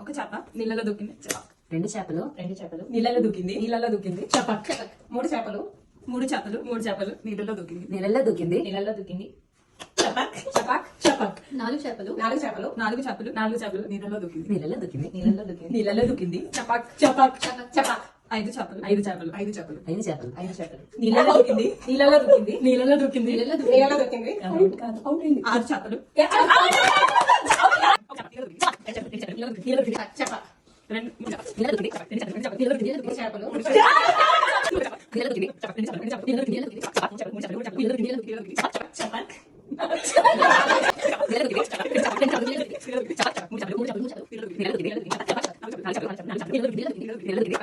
ఒక చేప నీళ్ళలో దూకింది. చపాక్. రెండు చేపలు నీళ్ళలో దూకింది. చపాక్. మూడు చేపలు నీళ్ళలో దూకింది. నీళ్ళల్లో దూకింది. చపాక్. నాలుగు చేపలు నాలుగు చేపలు నీళ్ళలో దూకింది. నీళ్ళల్లో దూకింది. చపాక్. ఐదు చేపలు ఐదు చేపలు నీళ్ళలో దూకింది. ఆరు చేపలు రెండు చపాక్. నీళ్ళల్లో